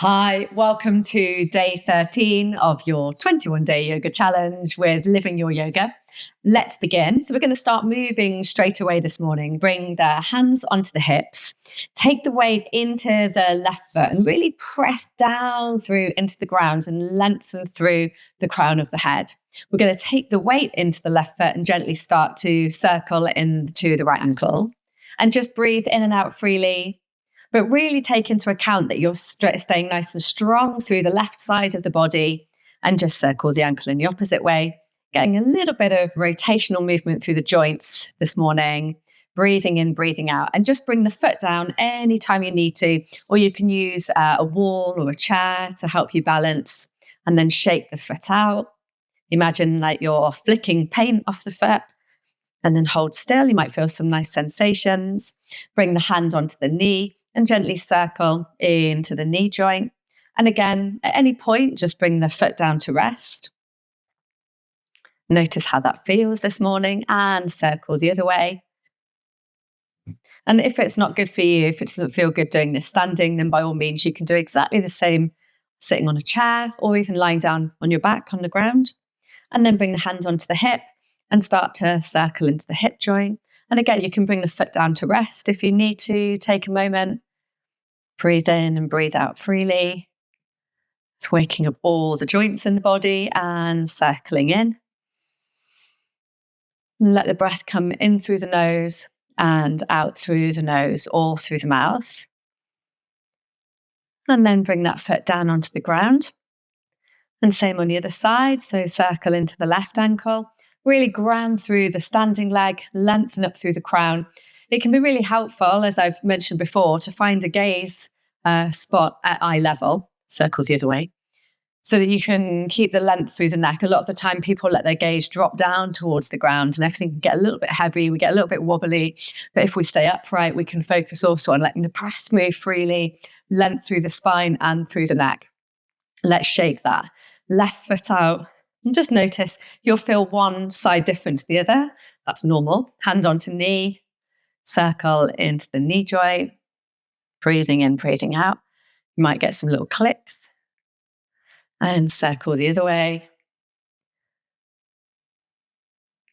Hi, welcome to day 13 of your 21-day yoga challenge with Living Your Yoga. Let's begin. So we're going to start moving straight away this morning. Bring the hands onto the hips. Take the weight into the left foot and really press down through into the ground and lengthen through the crown of the head. We're going to take the weight into the left foot and gently start to circle into the right ankle. And just breathe in and out freely. But really take into account that you're staying nice and strong through the left side of the body and just circle the ankle in the opposite way, getting a little bit of rotational movement through the joints this morning, breathing in, breathing out, and just bring the foot down anytime you need to, or you can use a wall or a chair to help you balance, and then shake the foot out. Imagine like you're flicking paint off the foot. And then hold still. You might feel some nice sensations. Bring the hand onto the knee and gently circle into the knee joint. And again, at any point, just bring the foot down to rest. Notice how that feels this morning and circle the other way. And if it's not good for you, if it doesn't feel good doing this standing, then by all means, you can do exactly the same sitting on a chair or even lying down on your back on the ground. And then bring the hand onto the hip and start to circle into the hip joint. And again, you can bring the foot down to rest if you need to. Take a moment, breathe in and breathe out freely. It's waking up all the joints in the body and circling in. And let the breath come in through the nose and out through the nose, all through the mouth. And then bring that foot down onto the ground. And same on the other side. So circle into the left ankle. Really ground through the standing leg, lengthen up through the crown. It can be really helpful, as I've mentioned before, to find a gaze spot at eye level, circle the other way, so that you can keep the length through the neck. A lot of the time people let their gaze drop down towards the ground and everything can get a little bit heavy, we get a little bit wobbly. But if we stay upright, we can focus also on letting the breath move freely, length through the spine and through the neck. Let's shake that. Left foot out. And just notice you'll feel one side different to the other. That's normal. Hand onto knee, circle into the knee joint, breathing in, breathing out. You might get some little clicks and circle the other way.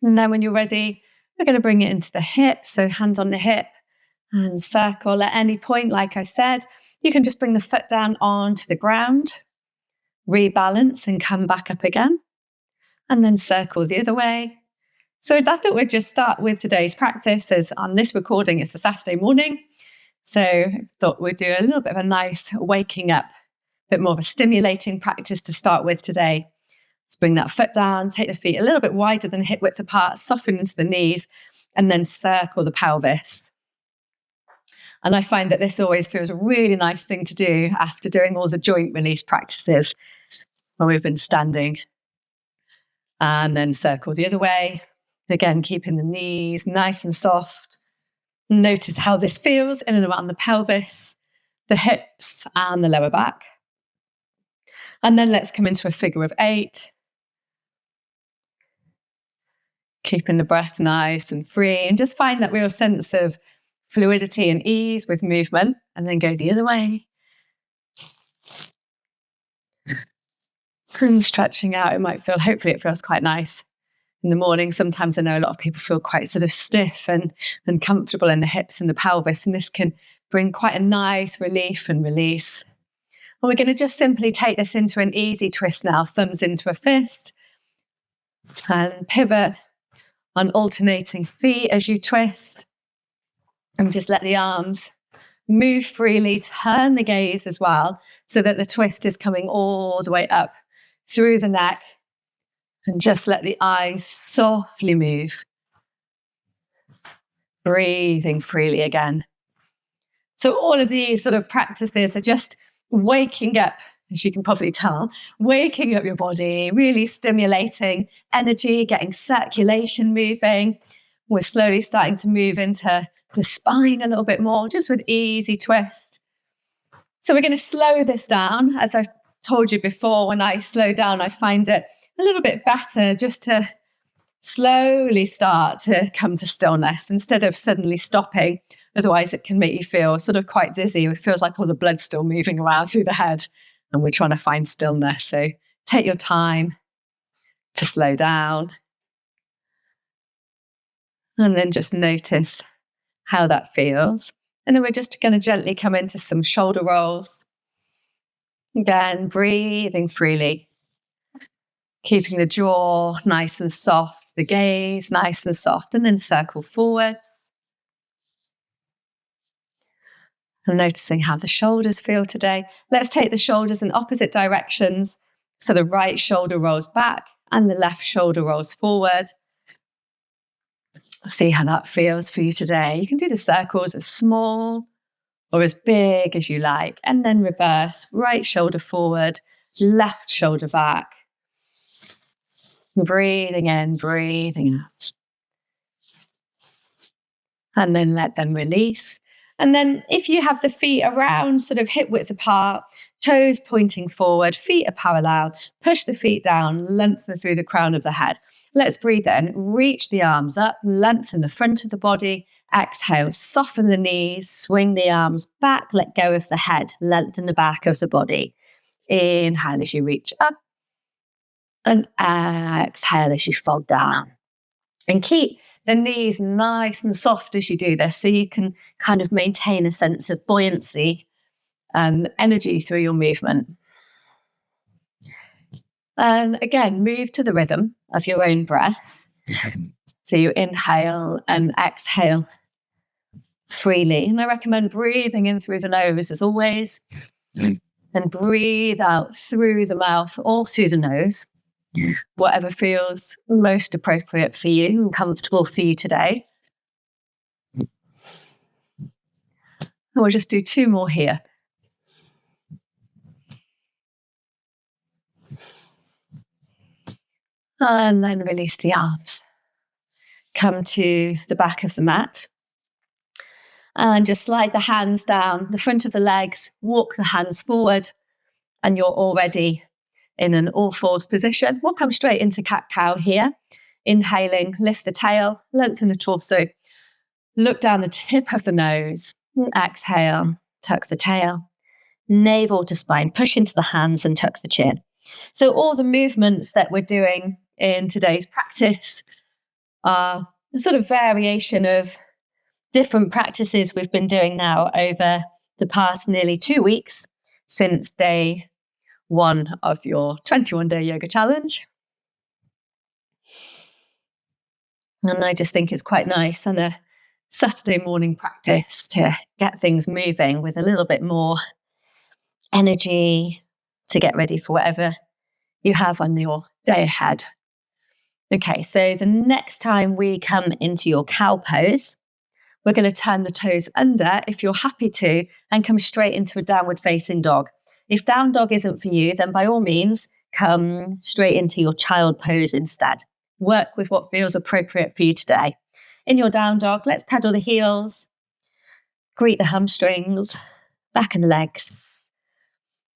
And then when you're ready, we're going to bring it into the hip. So hand on the hip and circle at any point. Like I said, you can just bring the foot down onto the ground, rebalance and come back up again. And then circle the other way. So I thought we'd just start with today's practice. As on this recording, it's a Saturday morning. So I thought we'd do a little bit of a nice waking up, a bit more of a stimulating practice to start with today. Let's bring that foot down, take the feet a little bit wider than hip width apart, soften into the knees, and then circle the pelvis. And I find that this always feels a really nice thing to do after doing all the joint release practices when we've been standing. And then circle the other way. Again, keeping the knees nice and soft. Notice how this feels in and around the pelvis, the hips and the lower back. And then let's come into a figure of 8. Keeping the breath nice and free, and just find that real sense of fluidity and ease with movement, and then go the other way. And stretching out, hopefully it feels quite nice in the morning. Sometimes I know a lot of people feel quite sort of stiff and uncomfortable in the hips and the pelvis, and this can bring quite a nice relief and release. And we're going to just simply take this into an easy twist now, thumbs into a fist, and pivot on alternating feet as you twist, and just let the arms move freely, turn the gaze as well, so that the twist is coming all the way up through the neck, and just let the eyes softly move. Breathing freely again. So all of these sort of practices are just waking up, as you can probably tell, waking up your body, really stimulating energy, getting circulation moving. We're slowly starting to move into the spine a little bit more, just with easy twist. So we're going to slow this down. As I told you before, when I slow down, I find it a little bit better just to slowly start to come to stillness instead of suddenly stopping Otherwise, it can make you feel sort of quite dizzy. It feels like all the blood's still moving around through the head, and we're trying to find stillness. So take your time to slow down, and then just notice how that feels. And then we're just going to gently come into some shoulder rolls. Again, breathing freely, keeping the jaw nice and soft, the gaze nice and soft, and then circle forwards. And noticing how the shoulders feel today. Let's take the shoulders in opposite directions. So the right shoulder rolls back and the left shoulder rolls forward. See how that feels for you today. You can do the circles as small or as big as you like. And then reverse, right shoulder forward, left shoulder back. Breathing in, breathing out. And then let them release. And then if you have the feet around, sort of hip width apart, toes pointing forward, feet are parallel, push the feet down, lengthen through the crown of the head. Let's breathe in, reach the arms up, lengthen the front of the body. Exhale, soften the knees, swing the arms back, let go of the head, lengthen the back of the body. Inhale as you reach up, and exhale as you fold down. And keep the knees nice and soft as you do this, so you can kind of maintain a sense of buoyancy and energy through your movement. And again, move to the rhythm of your own breath. So you inhale and exhale freely. And I recommend breathing in through the nose as always, and breathe out through the mouth or through the nose. Whatever feels most appropriate for you and comfortable for you today. And we'll just do 2 more here. And then release the arms. Come to the back of the mat. And just slide the hands down the front of the legs, walk the hands forward, and you're already in an all fours position. We'll come straight into cat-cow here. Inhaling, lift the tail, lengthen the torso, look down the tip of the nose, exhale, tuck the tail, navel to spine, push into the hands and tuck the chin. So all the movements that we're doing in today's practice are a sort of variation of different practices we've been doing now over the past nearly 2 weeks since day 1 of your 21-day yoga challenge. And I just think it's quite nice on a Saturday morning practice to get things moving with a little bit more energy to get ready for whatever you have on your day ahead. Okay, so the next time we come into your cow pose, we're going to turn the toes under if you're happy to and come straight into a downward facing dog. If down dog isn't for you, then by all means, come straight into your child pose instead. Work with what feels appropriate for you today. In your down dog, let's pedal the heels, greet the hamstrings, back and legs,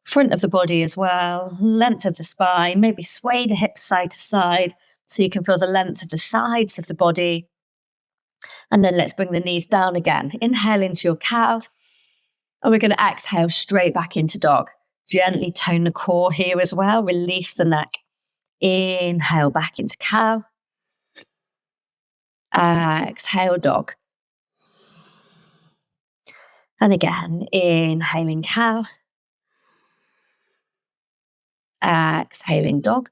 front of the body as well, length of the spine, maybe sway the hips side to side so you can feel the length of the sides of the body. And then let's bring the knees down again. Inhale into your cow, and we're going to exhale straight back into dog. Gently tone the core here as well. Release the neck. Inhale back into cow. Exhale dog. And again, inhaling cow. Exhaling dog.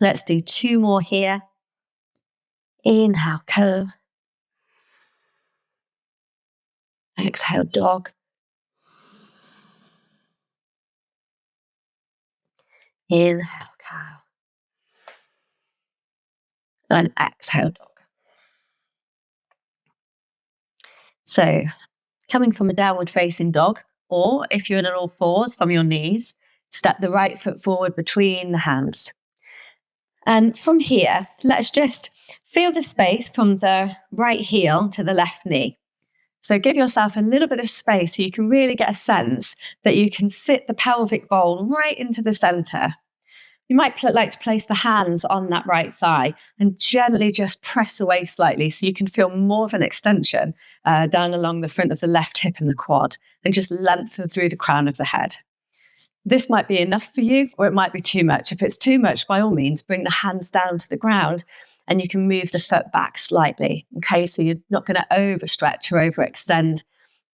Let's do 2 more here. Inhale cow. Exhale dog. Inhale cow. And exhale dog. So coming from a downward facing dog, or if you're in an all fours from your knees, step the right foot forward between the hands. And from here, let's just feel the space from the right heel to the left knee. So give yourself a little bit of space so you can really get a sense that you can sit the pelvic bowl right into the center. You might like to place the hands on that right thigh and gently just press away slightly so you can feel more of an extension down along the front of the left hip and the quad, and just lengthen through the crown of the head. This might be enough for you, or it might be too much. If it's too much, by all means, bring the hands down to the ground and you can move the foot back slightly. Okay, so you're not going to overstretch or overextend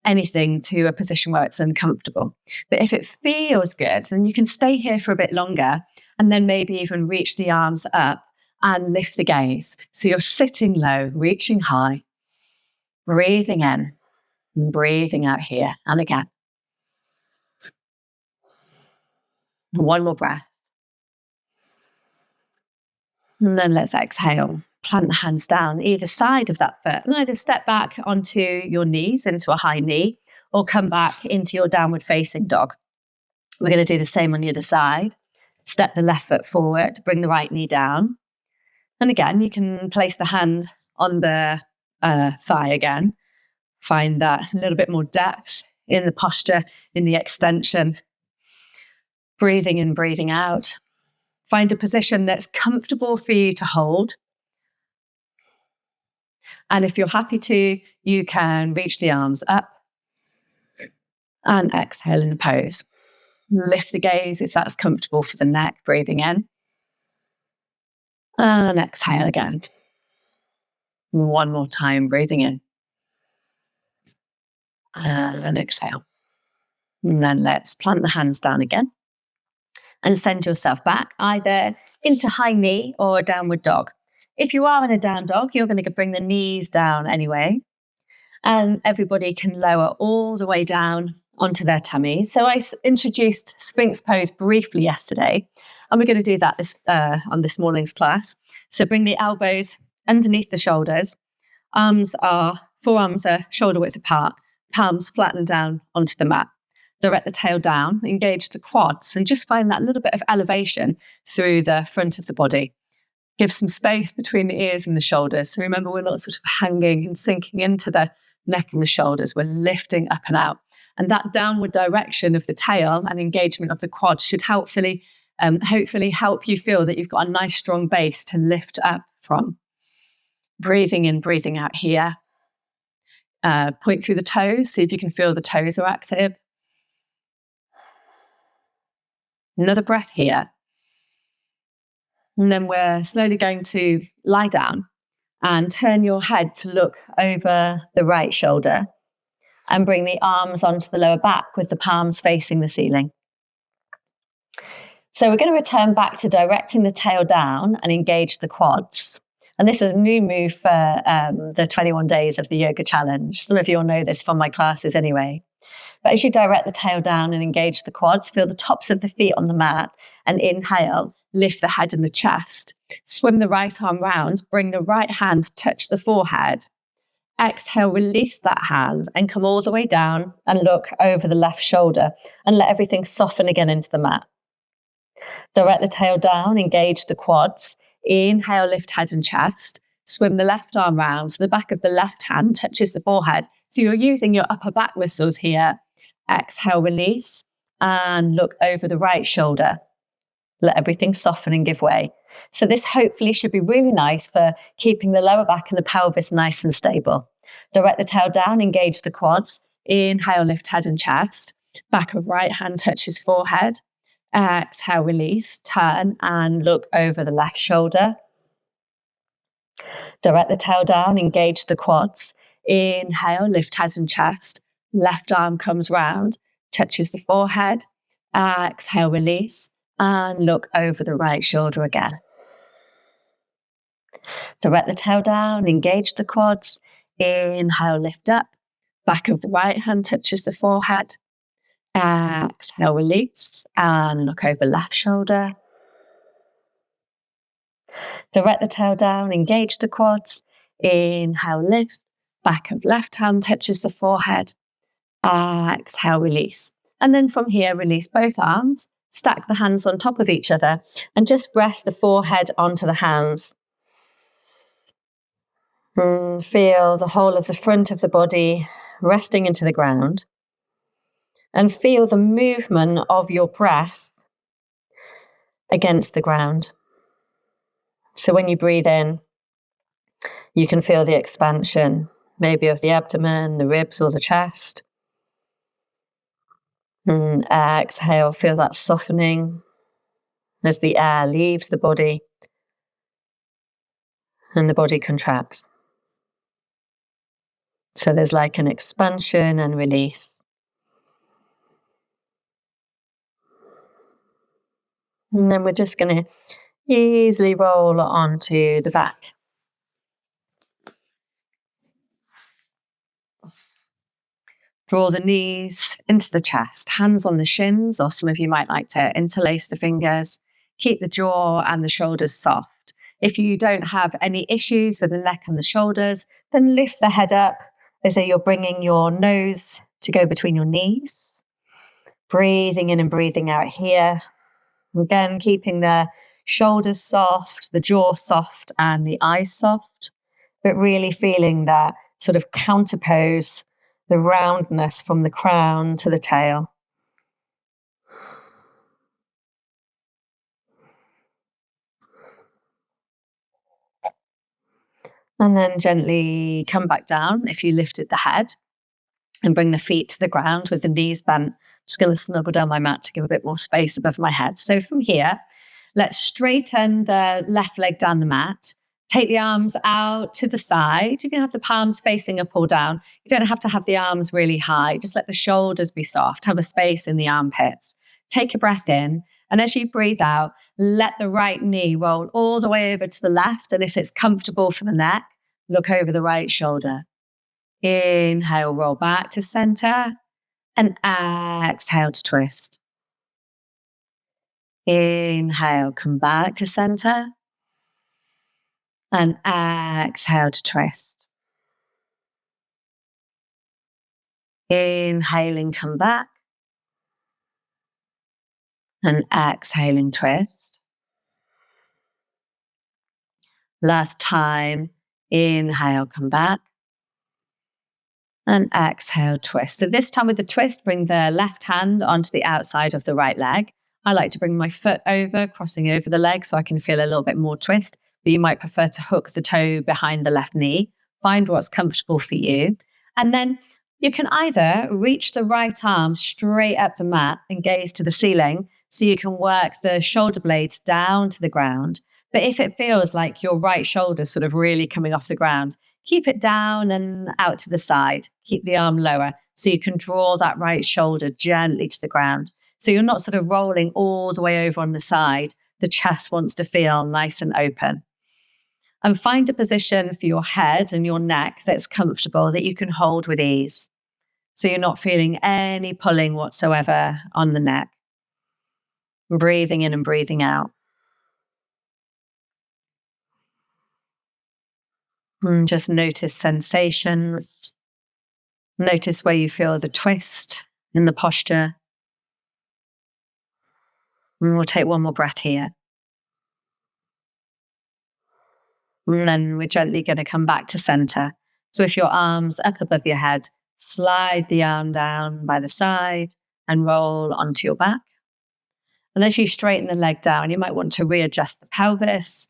anything to a position where it's uncomfortable. But if it feels good, then you can stay here for a bit longer and then maybe even reach the arms up and lift the gaze. So you're sitting low, reaching high, breathing in and breathing out here. And again. One more breath. And then let's exhale. Plant the hands down either side of that foot and either step back onto your knees into a high knee or come back into your downward facing dog. We're going to do the same on the other side. Step the left foot forward, bring the right knee down. And again, you can place the hand on the thigh again. Find that a little bit more depth in the posture, in the extension. Breathing in, breathing out. Find a position that's comfortable for you to hold. And if you're happy to, you can reach the arms up and exhale in the pose. Lift the gaze if that's comfortable for the neck, breathing in. And exhale again. One more time, breathing in. And exhale. And then let's plant the hands down again. And send yourself back either into high knee or a downward dog. If you are in a down dog, you're going to bring the knees down anyway. And everybody can lower all the way down onto their tummies. So I introduced Sphinx pose briefly yesterday, and we're going to do that on this morning's class. So bring the elbows underneath the shoulders. Forearms are shoulder width apart, palms flatten down onto the mat. Direct the tail down, engage the quads, and just find that little bit of elevation through the front of the body. Give some space between the ears and the shoulders. So remember, we're not sort of hanging and sinking into the neck and the shoulders. We're lifting up and out. And that downward direction of the tail and engagement of the quads should hopefully help you feel that you've got a nice strong base to lift up from. Breathing in, breathing out here. Point through the toes, see if you can feel the toes are active. Another breath here. And then we're slowly going to lie down and turn your head to look over the right shoulder and bring the arms onto the lower back with the palms facing the ceiling. So we're going to return back to directing the tail down and engage the quads. And this is a new move for the 21 days of the yoga challenge. Some of you will know this from my classes anyway. But as you direct the tail down and engage the quads, feel the tops of the feet on the mat and inhale, lift the head and the chest. Swim the right arm round, bring the right hand, touch the forehead. Exhale, release that hand and come all the way down and look over the left shoulder and let everything soften again into the mat. Direct the tail down, engage the quads. Inhale, lift head and chest. Swim the left arm round so the back of the left hand touches the forehead. So you're using your upper back muscles here. Exhale, release, and look over the right shoulder. Let everything soften and give way. So this hopefully should be really nice for keeping the lower back and the pelvis nice and stable. Direct the tail down, engage the quads. Inhale, lift head and chest. Back of right hand touches forehead. Exhale, release, turn and look over the left shoulder. Direct the tail down, engage the quads. Inhale, lift head and chest. Left arm comes round, touches the forehead. Exhale, release, and look over the right shoulder again. Direct the tail down, engage the quads. Inhale, lift up. Back of the right hand touches the forehead. Exhale, release, and look over left shoulder. Direct the tail down, engage the quads. Inhale, lift. Back of left hand touches the forehead. Exhale, release. And then from here, release both arms. Stack the hands on top of each other and just rest the forehead onto the hands. Feel the whole of the front of the body resting into the ground. And feel the movement of your breath against the ground. So when you breathe in, you can feel the expansion, maybe of the abdomen, the ribs, or the chest. And exhale, feel that softening as the air leaves the body and the body contracts. So there's like an expansion and release. And then we're just going to easily roll onto the back. Draw the knees into the chest, hands on the shins, or some of you might like to interlace the fingers. Keep the jaw and the shoulders soft. If you don't have any issues with the neck and the shoulders, then lift the head up as though you're bringing your nose to go between your knees. Breathing in and breathing out here. Again, keeping the shoulders soft, the jaw soft, and the eyes soft, but really feeling that sort of counterpose, the roundness from the crown to the tail. And then gently come back down if you lifted the head and bring the feet to the ground with the knees bent. Just going to snuggle down my mat to give a bit more space above my head. So from here, let's straighten the left leg down the mat. Take the arms out to the side. You can have the palms facing up or down. You don't have to have the arms really high. Just let the shoulders be soft. Have a space in the armpits. Take a breath in. And as you breathe out, let the right knee roll all the way over to the left. And if it's comfortable for the neck, look over the right shoulder. Inhale, roll back to center. And exhale to twist. Inhale, come back to center. And exhale to twist. Inhaling, come back. And exhaling, twist. Last time, inhale, come back. And exhale, twist. So this time with the twist, bring the left hand onto the outside of the right leg. I like to bring my foot over, crossing over the leg so I can feel a little bit more twist. But you might prefer to hook the toe behind the left knee. Find what's comfortable for you. And then you can either reach the right arm straight up the mat and gaze to the ceiling so you can work the shoulder blades down to the ground. But if it feels like your right shoulder is sort of really coming off the ground, keep it down and out to the side. Keep the arm lower so you can draw that right shoulder gently to the ground. So you're not sort of rolling all the way over on the side. The chest wants to feel nice and open. And find a position for your head and your neck that's comfortable, that you can hold with ease. So you're not feeling any pulling whatsoever on the neck. Breathing in and breathing out. And just notice sensations. Notice where you feel the twist in the posture. And we'll take one more breath here. And then we're gently going to come back to center. So if your arm's up above your head, slide the arm down by the side and roll onto your back. And as you straighten the leg down, you might want to readjust the pelvis.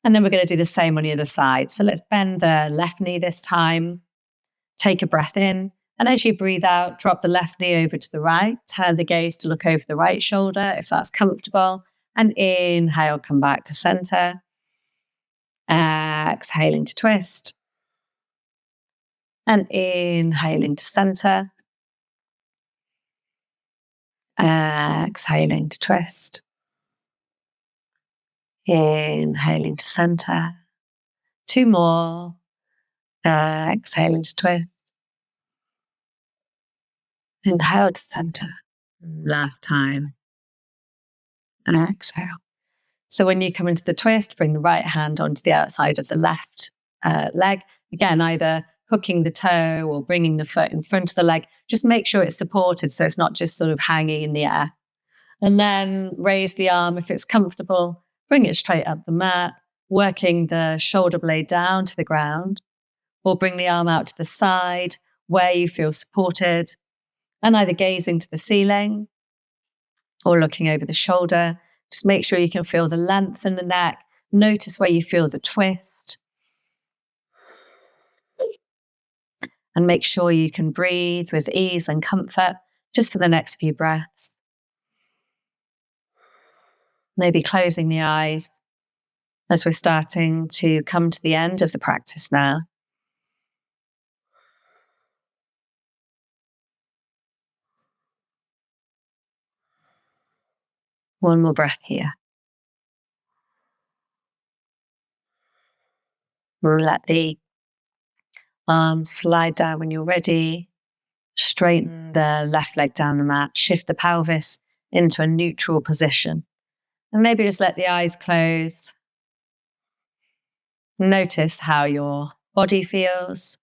And then we're going to do the same on the other side. So let's bend the left knee this time. Take a breath in. And as you breathe out, drop the left knee over to the right. Turn the gaze to look over the right shoulder if that's comfortable. And inhale, come back to center. Exhaling to twist. And inhaling to center. Exhaling to twist. Inhaling to center. Two more. Exhaling to twist. Inhale to center. Last time. And exhale. So when you come into the twist, bring the right hand onto the outside of the left leg. Again, either hooking the toe or bringing the foot in front of the leg. Just make sure it's supported so it's not just sort of hanging in the air. And then raise the arm if it's comfortable. Bring it straight up the mat, working the shoulder blade down to the ground. Or bring the arm out to the side where you feel supported. And either gazing to the ceiling or looking over the shoulder Just make sure you can feel the length in the neck. Notice where you feel the twist. And make sure you can breathe with ease and comfort just for the next few breaths. Maybe closing the eyes as we're starting to come to the end of the practice now. One more breath here. Let the arms slide down when you're ready. Straighten the left leg down the mat. Shift the pelvis into a neutral position. And maybe just let the eyes close. Notice how your body feels.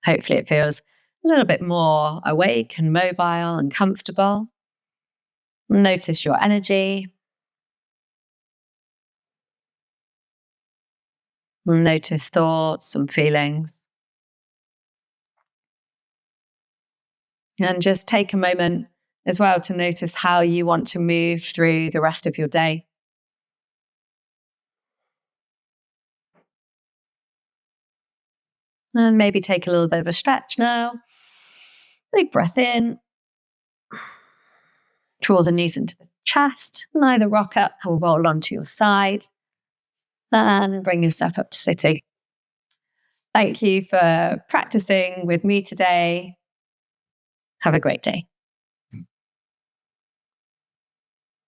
Hopefully it feels a little bit more awake and mobile and comfortable. Notice your energy. Notice thoughts and feelings. And just take a moment as well to notice how you want to move through the rest of your day. And maybe take a little bit of a stretch now. Big breath in. Draw the knees into the chest. And either rock up or roll onto your side. And bring yourself up to sitting. Thank you for practicing with me today. Have a great day.